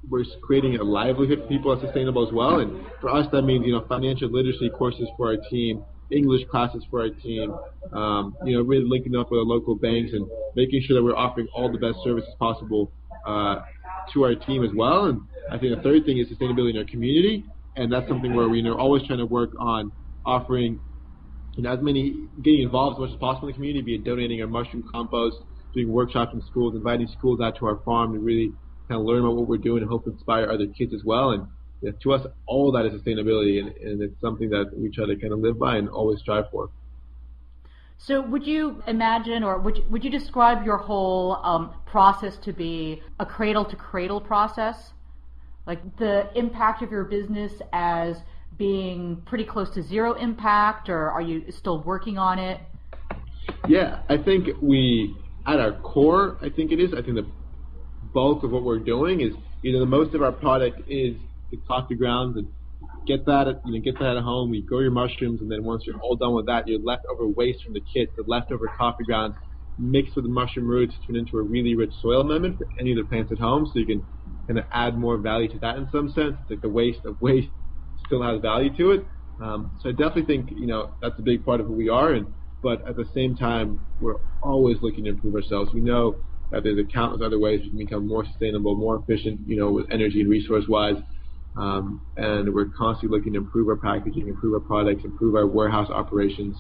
we're creating a livelihood for people that's sustainable as well. And for us, that means, financial literacy courses for our team, English classes for our team, really linking up with our local banks and making sure that we're offering all the best services possible to our team as well. And I think the third thing is sustainability in our community. And that's something where we're always trying to work on offering getting involved as much as possible in the community, be it donating our mushroom compost, doing workshops in schools, inviting schools out to our farm to really kind of learn about what we're doing and hope to inspire other kids as well. And to us, all that is sustainability, and it's something that we try to kind of live by and always strive for. So would you imagine, or would you describe your whole process to be a cradle-to-cradle process? Like the impact of your business as being pretty close to zero impact, or are you still working on it? Yeah, I think at our core, I think it is. I think the bulk of what we're doing is, the most of our product is the coffee grounds, and get that at home. We grow your mushrooms, and then once you're all done with that, your leftover waste from the kit, the leftover coffee grounds, mixed with the mushroom roots, turn into a really rich soil amendment for any of the plants at home. So you can kind of add more value to that in some sense. It's like the waste of waste still has value to it. So I definitely think that's a big part of who we are. But at the same time, we're always looking to improve ourselves. We know that there's countless other ways we can become more sustainable, more efficient, with energy and resource-wise. And we're constantly looking to improve our packaging, improve our products, improve our warehouse operations.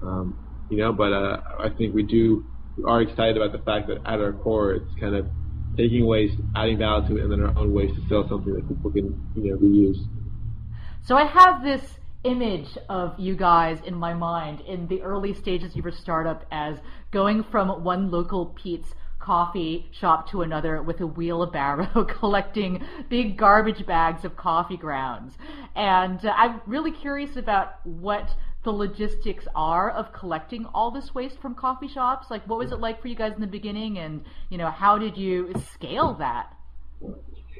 But I think we are excited about the fact that at our core, it's kind of taking waste, adding value to it, and then our own waste to sell something that people can, reuse. So I have this image of you guys in my mind in the early stages of your startup as going from one local Peet's coffee shop to another with a wheelbarrow collecting big garbage bags of coffee grounds. And I'm really curious about what the logistics are of collecting all this waste from coffee shops. Like, what was it like for you guys in the beginning, and how did you scale that?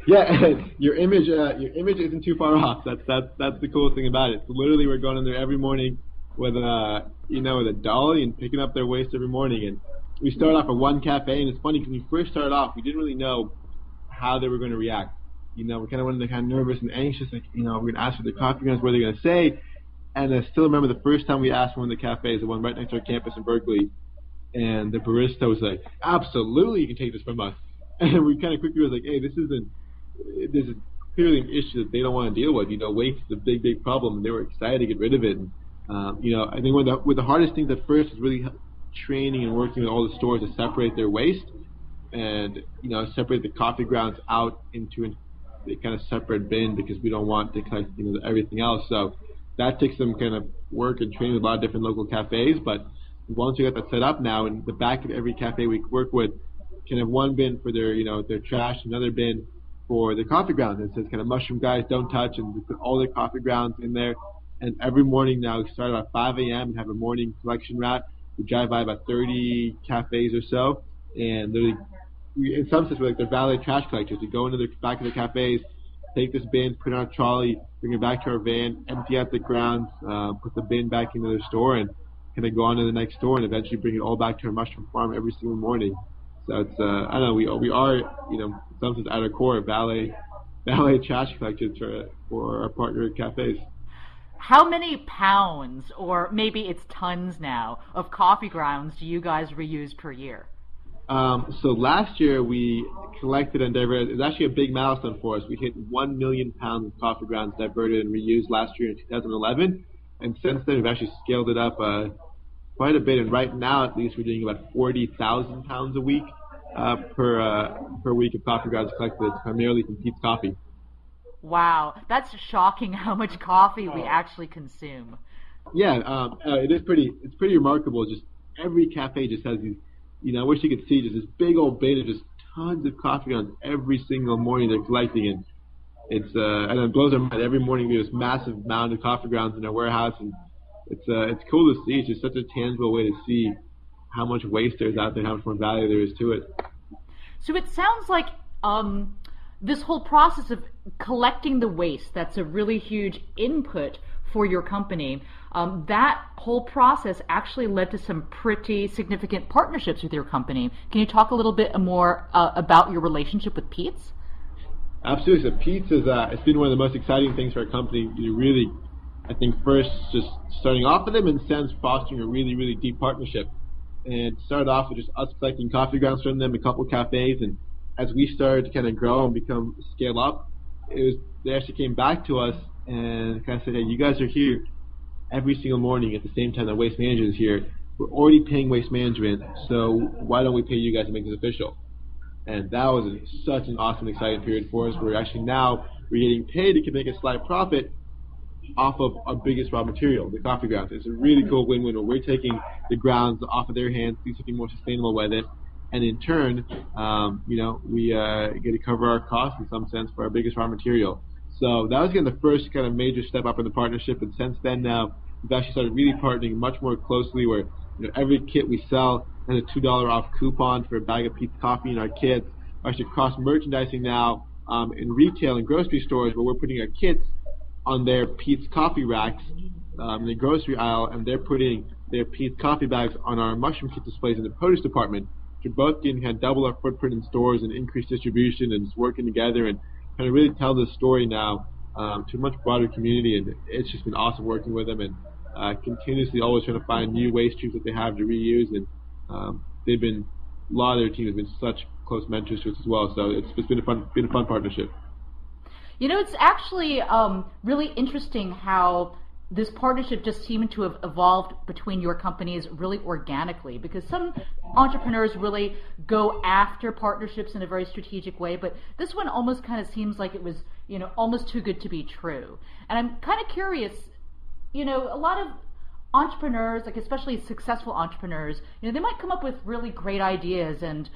Yeah, your image isn't too far off. That's the coolest thing about it. So literally, we're going in there every morning with with a dolly and picking up their waste every morning. And we started off at one cafe, and it's funny because when we first started off, we didn't really know how they were going to react. We kind of went in there kind of nervous and anxious, like we're going to ask for the coffee grounds, what are they going to say? And I still remember the first time we asked one of the cafes, the one right next to our campus in Berkeley, and the barista was like, "Absolutely, you can take this from us." And we kind of quickly was like, "Hey, this is clearly an issue that they don't want to deal with. Waste is a big, big problem," and they were excited to get rid of it. And I think one of the hardest things at first is really training and working with all the stores to separate their waste and separate the coffee grounds out into a kind of separate bin, because we don't want to collect everything else. So that takes some kind of work and training with a lot of different local cafes. But once we got that set up now, in the back of every cafe we work with can have one bin for their their trash, another bin for the coffee grounds. It says kind of mushroom guys don't touch, and we put all their coffee grounds in there. And every morning now, we start about 5 a.m. and have a morning collection route. We drive by about 30 cafes or so, and in some sense, we're like the valet trash collectors. We go into the back of the cafes, take this bin, put it on a trolley, bring it back to our van, empty out the grounds, put the bin back into the store, and kind of go on to the next store, and eventually bring it all back to our mushroom farm every single morning. So it's I don't know, we are in some sense at our core valet trash collectors for our partner cafes. How many pounds, or maybe it's tons now, of coffee grounds do you guys reuse per year? So last year we collected and diverted. It was actually a big milestone for us. We hit 1 million pounds of coffee grounds diverted and reused last year in 2011. And since then we've actually scaled it up quite a bit. And right now at least we're doing about 40,000 pounds a week per week of coffee grounds collected, primarily from Peet's Coffee. Wow, that's shocking how much coffee we actually consume. Yeah, it's pretty remarkable. Just every cafe just has these, I wish you could see just this big old bin of just tons of coffee grounds every single morning they're collecting, and and it blows our mind. Every morning we have this massive mound of coffee grounds in our warehouse, and it's cool to see. It's just such a tangible way to see how much waste there's out there, how much more value there is to it. So it sounds like this whole process of collecting the waste, that's a really huge input for your company. That whole process actually led to some pretty significant partnerships with your company. Can you talk a little bit more about your relationship with Peet's? Absolutely. So Peet's is it's been one of the most exciting things for our company. You really, I think, first just starting off with them, and since fostering a really, really deep partnership. And it started off with just us collecting coffee grounds from them, a couple cafes, and as we started to kind of grow and become scale up, they actually came back to us and kind of said, hey, you guys are here every single morning at the same time that Waste Management is here. We're already paying Waste Management, so why don't we pay you guys to make this official? And that was such an awesome, exciting period for us. We're getting paid to make a slight profit off of our biggest raw material, the coffee grounds. It's a really cool win-win where we're taking the grounds off of their hands, do something more sustainable with it, and in turn, we get to cover our costs in some sense for our biggest raw material. So that was kind of the first kind of major step up in the partnership, and since then now we've actually started really partnering much more closely where every kit we sell has a $2 off coupon for a bag of Peet's coffee in our kits. We're actually cross-merchandising now in retail and grocery stores where we're putting our kits on their Peet's coffee racks in the grocery aisle, and they're putting their Peet's coffee bags on our mushroom kit displays in the produce department. We're both getting kind of double our footprint in stores and increased distribution and just working together and kind of really tell this story now to a much broader community, and it's just been awesome working with them and continuously always trying to find new waste streams that they have to reuse, and a lot of their team has been such close mentors to us as well, so it's been a fun partnership. It's actually really interesting how this partnership just seemed to have evolved between your companies really organically, because some entrepreneurs really go after partnerships in a very strategic way, but this one almost kind of seems like it was, almost too good to be true. And I'm kind of curious, a lot of entrepreneurs, like especially successful entrepreneurs, they might come up with really great ideas and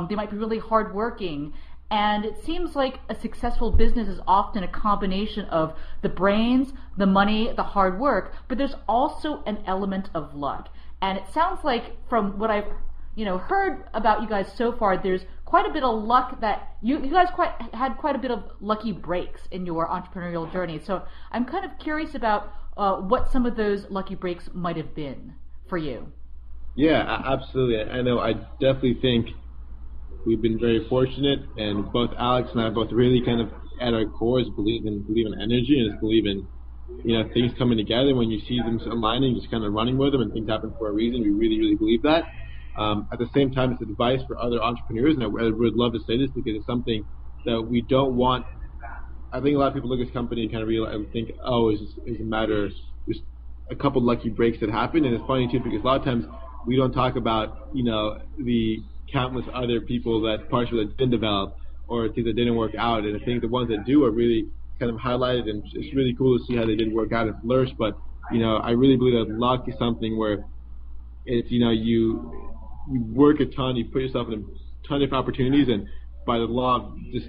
they might be really hardworking. And it seems like a successful business is often a combination of the brains, the money, the hard work, but there's also an element of luck. And it sounds like from what I've heard about you guys so far, there's quite a bit of luck that you guys had quite a bit of lucky breaks in your entrepreneurial journey. So I'm kind of curious about what some of those lucky breaks might have been for you. Yeah, absolutely. I know. I definitely think we've been very fortunate, and both Alex and I both really kind of at our cores believe in energy and just believe in things coming together when you see them aligning, just kind of running with them, and things happen for a reason. We really, really believe that. At the same time, it's advice for other entrepreneurs, and I would love to say this because it's something that we don't want. I think a lot of people look at this company and kind of realize and think, oh, it's a matter of just a couple lucky breaks that happen, and it's funny too because a lot of times we don't talk about the countless other people that partially that didn't develop or things that didn't work out, and I think the ones that do are really kind of highlighted, and it's really cool to see how they did work out and flourish. But I really believe that luck is something where it's you work a ton, you put yourself in a ton of different opportunities, and by the law of just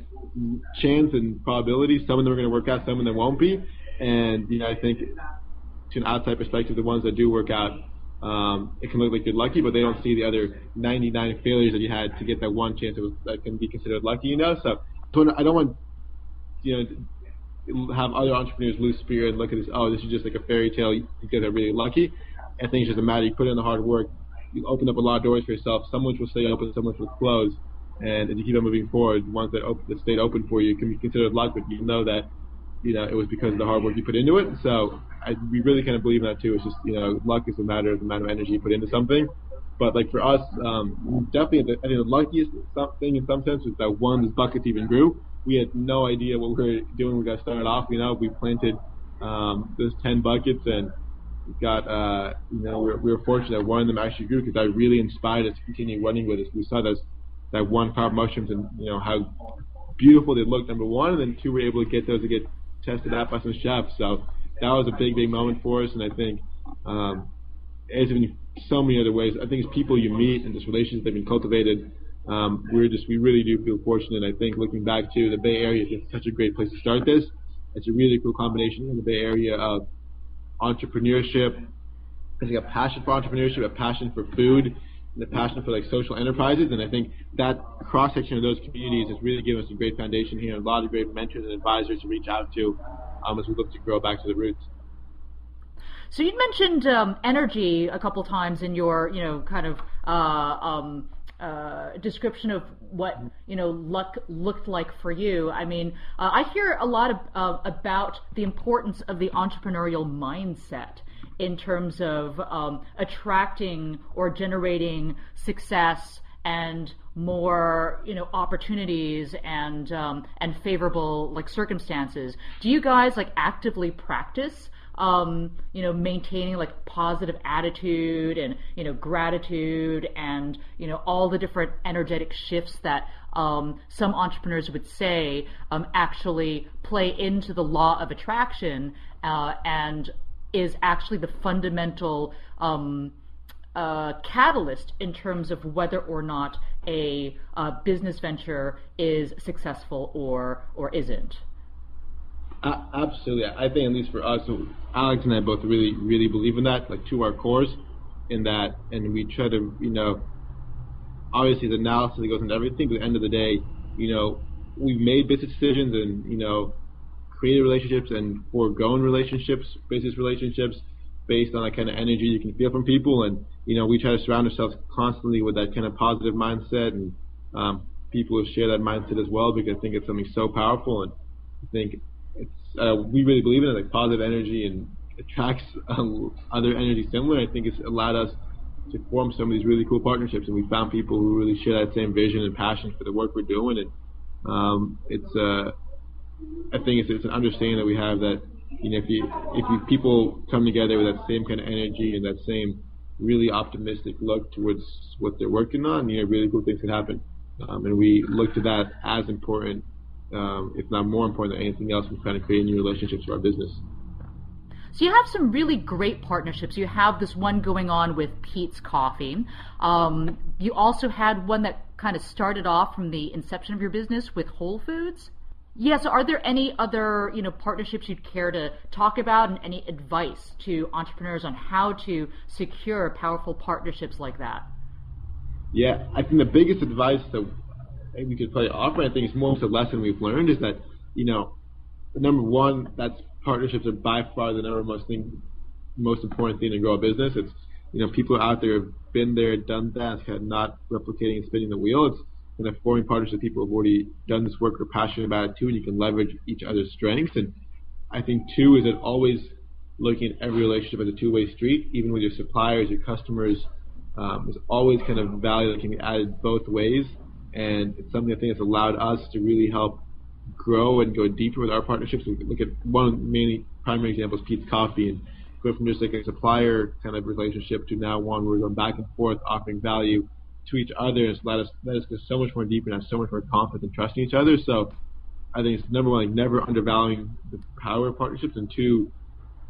chance and probability, some of them are going to work out, some of them won't be. And I think to an outside perspective, the ones that do work out, it can look like you're lucky, but they don't see the other 99 failures that you had to get that one chance that can be considered lucky. So I don't want have other entrepreneurs lose spirit and look at this. Oh, this is just like a fairy tale. You guys are really lucky. I think it's just a matter. You put in the hard work. You open up a lot of doors for yourself. Some which will stay open, some which will close. And as you keep on moving forward, the ones that stayed open for you can be considered luck, but you know that it was because of the hard work you put into it. So we really kind of believe in that too. It's just luck is a matter of the amount of energy you put into something. But like for us, definitely I think the luckiest thing in some sense was that one, these buckets even grew. We had no idea what we were doing when we got started off. We planted those 10 buckets, and we got we were fortunate that one of them actually grew because that really inspired us to continue running with us. We saw that one carved mushrooms and how beautiful they looked, number one, and then two, we were able to get those to get tested out by some chefs. So that was a big moment for us, and I think as in so many other ways, I think it's people you meet and just relationships that have been cultivated. We really do feel fortunate. I think looking back to the Bay Area is such a great place to start this. It's a really cool combination in the Bay Area of entrepreneurship, I think a passion for entrepreneurship, a passion for food, and a passion for social enterprises. And I think that cross section of those communities has really given us a great foundation here, and a lot of great mentors and advisors to reach out to as we look to grow back to the roots. So you mentioned energy a couple times in your kind of description of what luck looked like for you. I mean, I hear a lot about the importance of the entrepreneurial mindset in terms of attracting or generating success and more opportunities and favorable circumstances. Do you guys actively practice maintaining positive attitude and gratitude and all the different energetic shifts that some entrepreneurs would say actually play into the law of attraction and is actually the fundamental catalyst in terms of whether or not a business venture is successful or isn't? Absolutely. I think at least for us, Alex and I both really, really believe in that, to our cores, in that, and we try to, obviously the analysis that goes into everything, but at the end of the day, we've made business decisions and, created relationships and foregone relationships, business relationships, based on that kind of energy you can feel from people, and, we try to surround ourselves constantly with that kind of positive mindset, and people who share that mindset as well, because I think it's something so powerful, and I think we really believe in it, positive energy and attracts other energy similar. I think it's allowed us to form some of these really cool partnerships, and we found people who really share that same vision and passion for the work we're doing. And I think it's an understanding that we have that if people come together with that same kind of energy and that same really optimistic look towards what they're working on, really cool things can happen. And we look to that as important, if not more important than anything else, in kind of creating new relationships for our business. So you have some really great partnerships. You have this one going on with Peet's Coffee. You also had one that kind of started off from the inception of your business with Whole Foods. Yeah, so are there any other partnerships you'd care to talk about, and any advice to entrepreneurs on how to secure powerful partnerships like that? Yeah, I think the biggest advice that we could probably offer, I think it's more of a lesson we've learned, is that, number one, that's partnerships are by far the most important thing to grow a business. It's, people out there have been there, done that, it's kind of not replicating and spinning the wheel. It's kind of forming partnerships with people who've already done this work, are passionate about it too, and you can leverage each other's strengths. And I think two is that always looking at every relationship as a two-way street, even with your suppliers, your customers. There's always kind of value that can be added both ways. And it's something I think has allowed us to really help grow and go deeper with our partnerships. We look at one of the many primary examples, Peet's Coffee, and go from just a supplier kind of relationship to now one where we're going back and forth, offering value to each other. It's let us go so much more deeper and have so much more confidence and trust in each other. So I think it's number one, never undervaluing the power of partnerships, and two,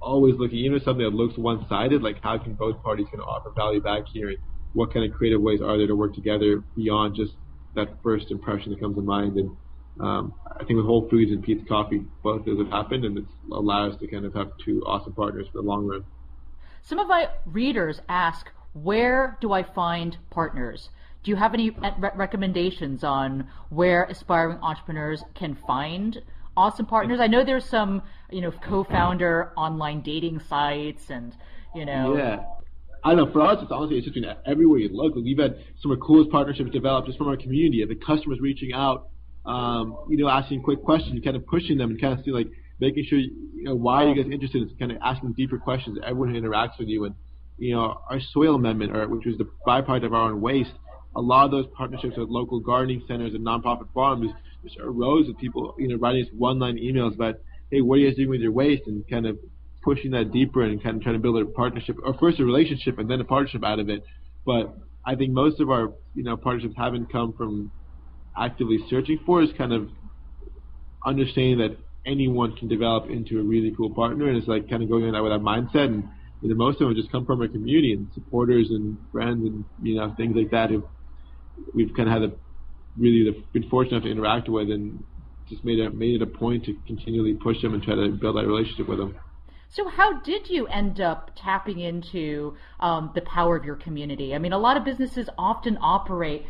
always looking, even if something that looks one-sided, how can both parties kind of offer value back here, and what kind of creative ways are there to work together beyond just that first impression that comes to mind. And I think with Whole Foods and Peet's Coffee, both of those have happened, and it's allowed us to kind of have two awesome partners for the long run. Some of my readers ask, where do I find partners? Do you have any recommendations on where aspiring entrepreneurs can find awesome partners? I know there's some, co-founder online dating sites and, Yeah. I don't know, for us, it's just been everywhere you look. We've had some of the coolest partnerships developed just from our community. The customers reaching out, asking quick questions, kind of pushing them, and kind of see, making sure, why are you guys interested in kind of asking deeper questions to everyone who interacts with you. And, our soil amendment, which was the byproduct of our own waste, a lot of those partnerships with local gardening centers and nonprofit farms just arose with people, writing us one-line emails about, hey, what are you guys doing with your waste, and kind of pushing that deeper and kind of trying to build a partnership, or first a relationship and then a partnership out of it. But I think most of our, partnerships haven't come from actively searching for, is kind of understanding that anyone can develop into a really cool partner, and it's kind of going in with that mindset. And most of them just come from our community and supporters and friends and things like that who we've kind of had been fortunate enough to interact with, and just made it a point to continually push them and try to build that relationship with them. So how did you end up tapping into the power of your community? I mean, a lot of businesses often operate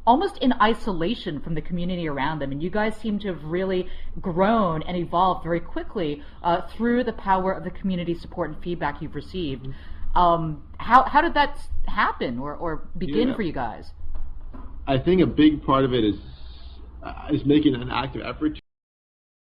almost in isolation from the community around them, and you guys seem to have really grown and evolved very quickly through the power of the community support and feedback you've received. How did that happen or begin for you guys? I think a big part of it is making an active effort